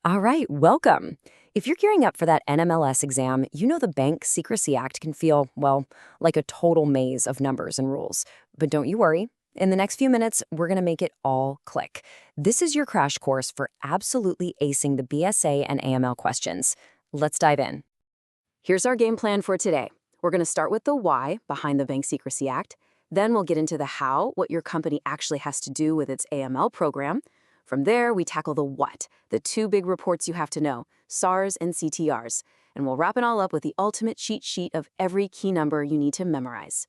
All right, welcome. If you're gearing up for that NMLS exam, you know the Bank Secrecy Act can feel, well, like a total maze of numbers and rules. But don't you worry. In the next few minutes, we're going to make it all click. This is your crash course for absolutely acing the BSA and AML questions. Let's dive in. Here's our game plan for today. We're going to start with the why behind the Bank Secrecy Act. Then we'll get into the how, what your company actually has to do with its AML program. From there, we tackle the what, the two big reports you have to know, SARs and CTRs. And we'll wrap it all up with the ultimate cheat sheet of every key number you need to memorize.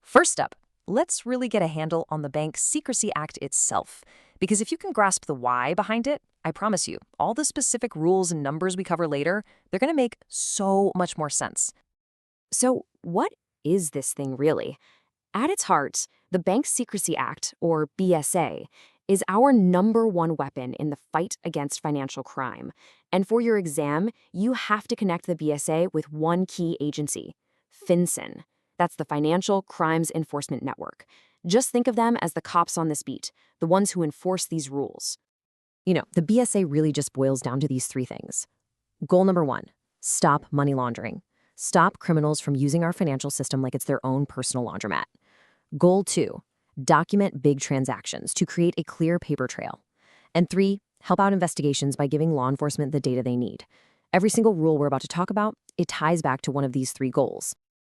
First up, let's really get a handle on the Bank Secrecy Act itself. Because if you can grasp the why behind it, I promise you, all the specific rules and numbers we cover later, they're going to make so much more sense. So, what is this thing really? At its heart, the Bank Secrecy Act, or BSA, is our number one weapon in the fight against financial crime. And for your exam, you have to connect the BSA with one key agency, FinCEN. That's the Financial Crimes Enforcement Network. Just think of them as the cops on this beat, the ones who enforce these rules. The BSA really just boils down to these three things. Goal number one, stop money laundering. Stop criminals from using our financial system like it's their own personal laundromat. Goal two, document big transactions to create a clear paper trail. And three, help out investigations by giving law enforcement the data they need. Every single rule we're about to talk about, it ties back to one of these three goals.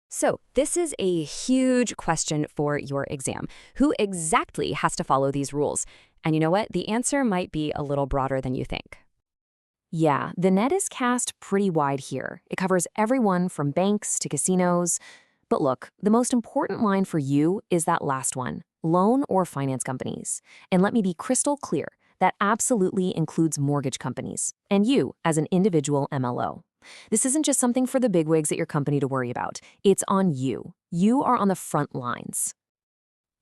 So this is a huge question for your exam. Who exactly has to follow these rules? And you know what? The answer might be a little broader than you think. Yeah, the net is cast pretty wide here. It covers everyone from banks to casinos. But look, the most important line for you is that last one, loan or finance companies. And let me be crystal clear, that absolutely includes mortgage companies and you as an individual MLO. This isn't just something for the bigwigs at your company to worry about. It's on you. You are on the front lines.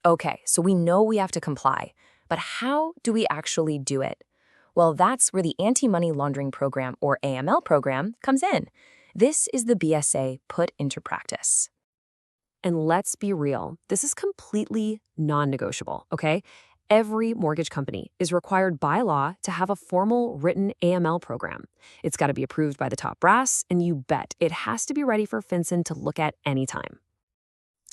Okay, so we know we have to comply, but how do we actually do it? Well, that's where the Anti-Money Laundering Program, or AML program, comes in. This is the BSA put into practice. And let's be real, this is completely non-negotiable, okay? Every mortgage company is required by law to have a formal written AML program. It's got to be approved by the top brass, and you bet it has to be ready for FinCEN to look at anytime.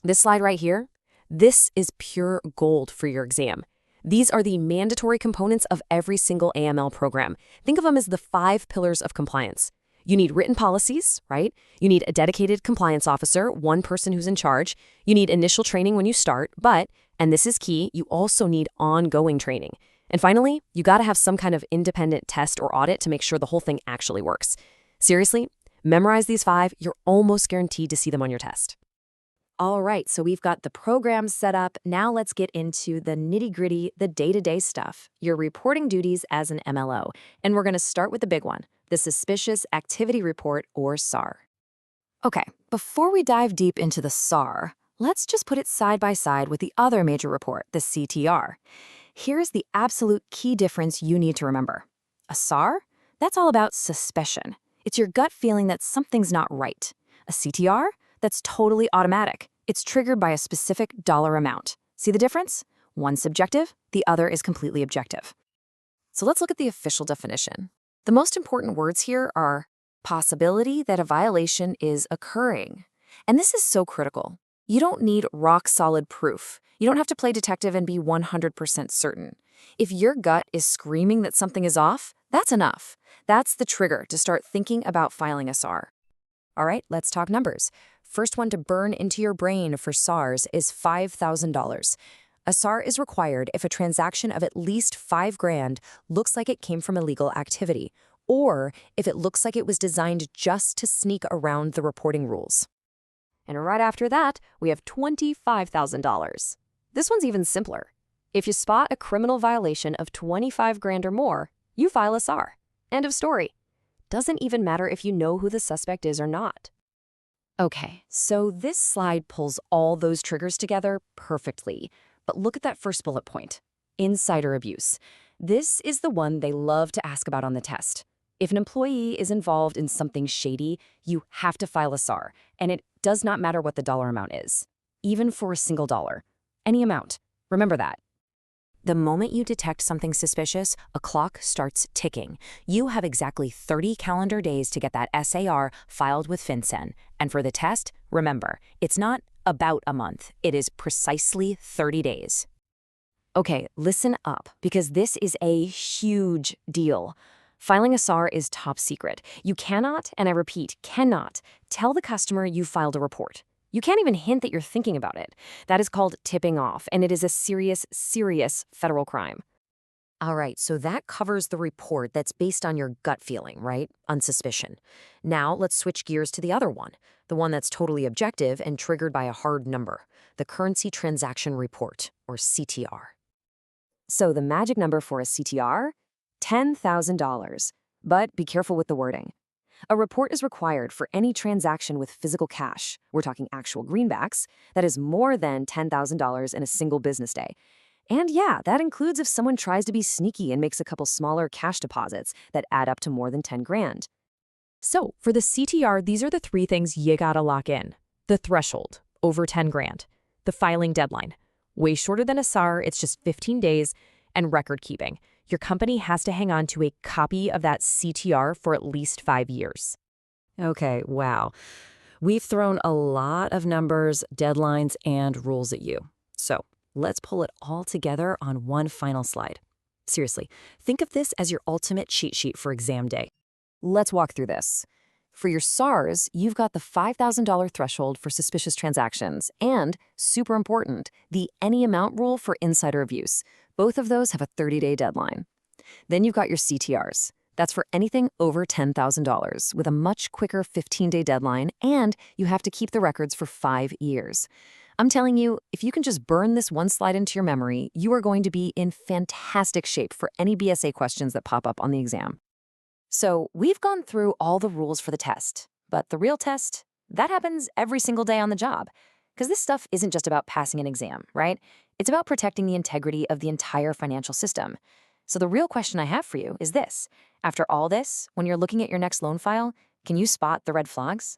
This slide right here, this is pure gold for your exam. These are the mandatory components of every single AML program. Think of them as the 5 pillars of compliance. You need written policies, right? You need a dedicated compliance officer, one person who's in charge. You need initial training when you start, but, and this is key, you also need ongoing training. And finally, you got to have some kind of independent test or audit to make sure the whole thing actually works. Seriously, memorize these 5, you're almost guaranteed to see them on your test. All right, so we've got the program set up. Now let's get into the nitty-gritty, the day-to-day stuff, your reporting duties as an MLO. And we're going to start with the big one, the Suspicious Activity Report, or SAR. Okay, before we dive deep into the SAR, let's just put it side by side with the other major report, the CTR. Here's the absolute key difference you need to remember. A SAR? That's all about suspicion. It's your gut feeling that something's not right. A CTR? That's totally automatic. It's triggered by a specific dollar amount. See the difference? One's subjective, the other is completely objective. So let's look at the official definition. The most important words here are possibility that a violation is occurring. And this is so critical. You don't need rock-solid proof. You don't have to play detective and be 100% certain. If your gut is screaming that something is off, that's enough. That's the trigger to start thinking about filing a SAR. All right, let's talk numbers. First one to burn into your brain for SARs is $5,000. A SAR is required if a transaction of at least $5,000 looks like it came from illegal activity, or if it looks like it was designed just to sneak around the reporting rules. And right after that, we have $25,000. This one's even simpler. If you spot a criminal violation of $25,000 or more, you file a SAR. End of story. Doesn't even matter if you know who the suspect is or not. Okay, so this slide pulls all those triggers together perfectly. But look at that first bullet point, insider abuse. This is the one they love to ask about on the test. If an employee is involved in something shady, you have to file a SAR, and it does not matter what the dollar amount is, even for a single dollar. Any amount. Remember that. The moment you detect something suspicious, a clock starts ticking. You have exactly 30 calendar days to get that SAR filed with FinCEN. And for the test, remember, it's not about a month. It is precisely 30 days. Okay, listen up, because this is a huge deal. Filing a SAR is top secret. You cannot, and I repeat, cannot, tell the customer you filed a report. You can't even hint that you're thinking about it. That is called tipping off, and it is a serious, serious federal crime. All right, so that covers the report that's based on your gut feeling, right? On suspicion. Now let's switch gears to the other one, the one that's totally objective and triggered by a hard number, the currency transaction report, or CTR. So the magic number for a CTR? $10,000. But be careful with the wording. A report is required for any transaction with physical cash, we're talking actual greenbacks, that is more than $10,000 in a single business day. And yeah, that includes if someone tries to be sneaky and makes a couple smaller cash deposits that add up to more than 10 grand. So for the CTR, these are the 3 things you gotta lock in. The threshold, over 10 grand. The filing deadline, way shorter than a SAR, it's just 15 days, and record keeping. Your company has to hang on to a copy of that CTR for at least 5 years. Okay, wow. We've thrown a lot of numbers, deadlines, and rules at you. So let's pull it all together on one final slide. Seriously, think of this as your ultimate cheat sheet for exam day. Let's walk through this. For your SARs, you've got the $5,000 threshold for suspicious transactions and, super important, the any amount rule for insider abuse. Both of those have a 30-day deadline. Then you've got your CTRs. That's for anything over $10,000 with a much quicker 15-day deadline, and you have to keep the records for 5 years. I'm telling you, if you can just burn this one slide into your memory, you are going to be in fantastic shape for any BSA questions that pop up on the exam. So we've gone through all the rules for the test, but the real test, that happens every single day on the job. Because this stuff isn't just about passing an exam, right? It's about protecting the integrity of the entire financial system. So the real question I have for you is this. After all this, when you're looking at your next loan file, can you spot the red flags?